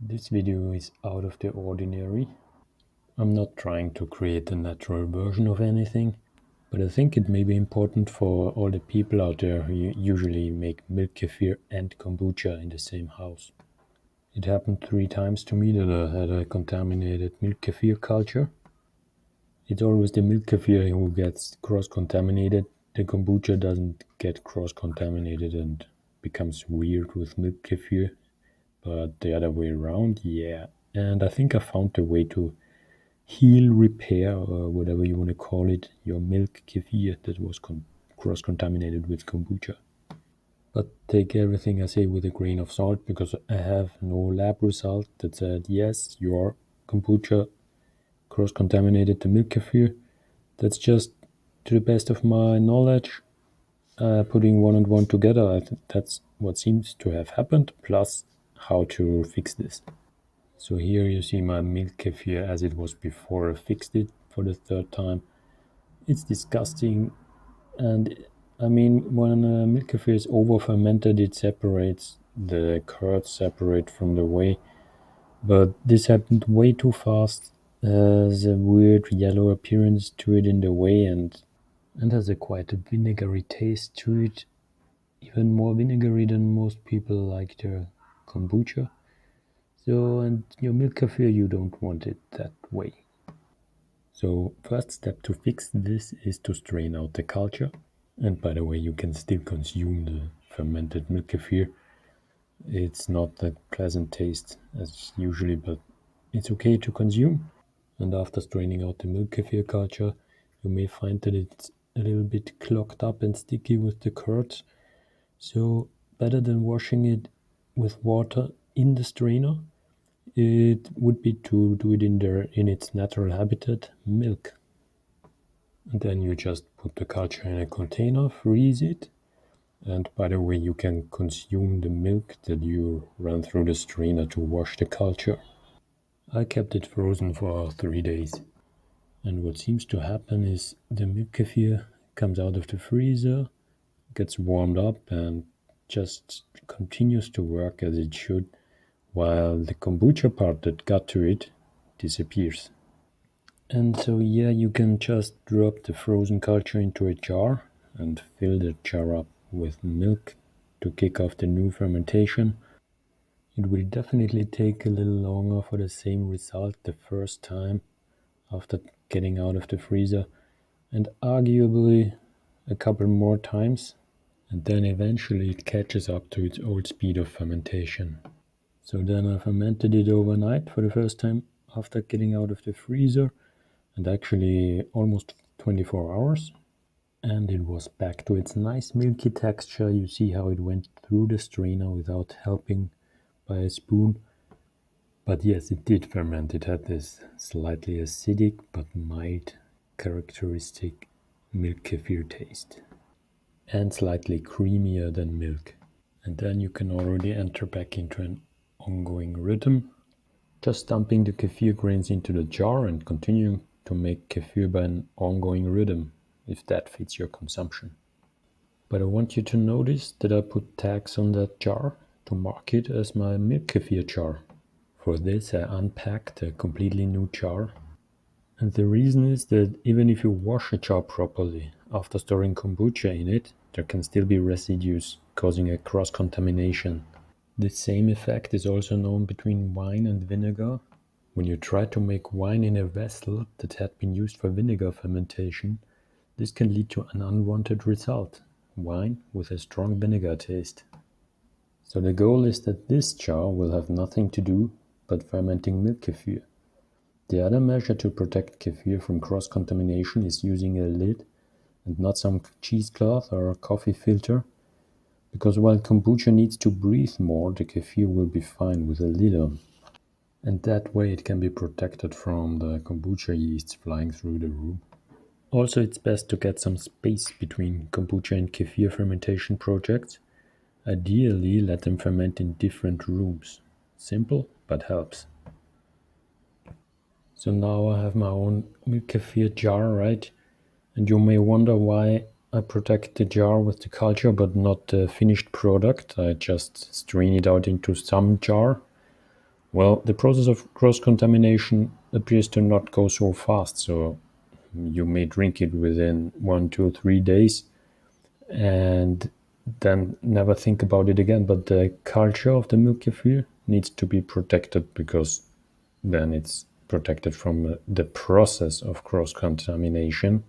This video is out of the ordinary. I'm not trying to create a natural version of anything, but I think it may be important for all the people out there who usually make milk kefir and kombucha in the same house. It happened 3 times to me that I had a contaminated milk kefir culture. It's always the milk kefir who gets cross-contaminated. The kombucha doesn't get cross-contaminated and becomes weird with milk kefir, but the other way around, yeah. And I think I found a way to heal, repair, or whatever you want to call it, your milk kefir that was cross-contaminated with kombucha. But take everything I say with a grain of salt, because I have no lab result that said, yes, your kombucha cross-contaminated the milk kefir. That's just, to the best of my knowledge, putting one and one together. I think that's what seems to have happened, plus how to fix this. So here you see my milk kefir as it was before I fixed it for the third time. It's disgusting, and I mean, when milk kefir is over fermented, it separates, the curds separate from the whey, but this happened way too fast. There's a weird yellow appearance to it in the whey, and has a quite a vinegary taste to it, even more vinegary than most people like their kombucha. So, and your milk kefir, you don't want it that way. So, first step to fix this is to strain out the culture. And by the way, you can still consume the fermented milk kefir. It's not that pleasant taste as usually, but it's okay to consume. And after straining out the milk kefir culture, you may find that it's a little bit clogged up and sticky with the curds. So, better than washing it with water in the strainer, it would be to do it in its natural habitat, milk. And then you just put the culture in a container, freeze it, and by the way, you can consume the milk that you ran through the strainer to wash the culture. I kept it frozen for 3 days, and what seems to happen is the milk kefir comes out of the freezer, gets warmed up, and just continues to work as it should, while the kombucha part that got to it disappears. And so, yeah, you can just drop the frozen culture into a jar and fill the jar up with milk to kick off the new fermentation. It will definitely take a little longer for the same result the first time after getting out of the freezer, and arguably a couple more times, and then eventually it catches up to its old speed of fermentation. So then I fermented it overnight for the first time after getting out of the freezer, and actually almost 24 hours. And it was back to its nice milky texture. You see how it went through the strainer without helping by a spoon. But yes, it did ferment. It had this slightly acidic but mild characteristic milk kefir taste. And slightly creamier than milk. And then you can already enter back into an ongoing rhythm, just dumping the kefir grains into the jar and continuing to make kefir by an ongoing rhythm, if that fits your consumption. But I want you to notice that I put tags on that jar to mark it as my milk kefir jar. For this I unpacked a completely new jar. And the reason is that even if you wash a jar properly after storing kombucha in it, there can still be residues causing a cross-contamination. The same effect is also known between wine and vinegar. When you try to make wine in a vessel that had been used for vinegar fermentation, this can lead to an unwanted result, wine with a strong vinegar taste. So the goal is that this jar will have nothing to do but fermenting milk kefir. The other measure to protect kefir from cross-contamination is using a lid and not some cheesecloth or a coffee filter, because while kombucha needs to breathe more, the kefir will be fine with a lid on. And that way it can be protected from the kombucha yeasts flying through the room. Also, it's best to get some space between kombucha and kefir fermentation projects. Ideally, let them ferment in different rooms. Simple, but helps. So now I have my own milk kefir jar, right? And you may wonder why I protect the jar with the culture but not the finished product. I just strain it out into some jar Well, the process of cross-contamination appears to not go so fast, so you may drink it within 1, 2, 3 days and then never think about it again. But the culture of the milk kefir needs to be protected because then it's protected from the process of cross-contamination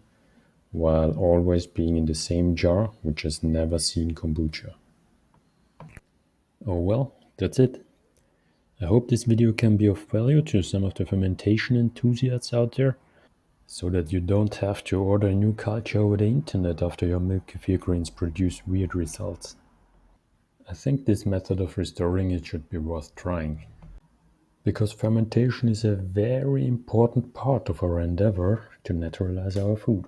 while always being in the same jar, which has never seen kombucha. Oh well, that's it. I hope this video can be of value to some of the fermentation enthusiasts out there, so that you don't have to order a new culture over the internet after your milk kefir grains produce weird results. I think this method of restoring it should be worth trying, because fermentation is a very important part of our endeavor to naturalize our food.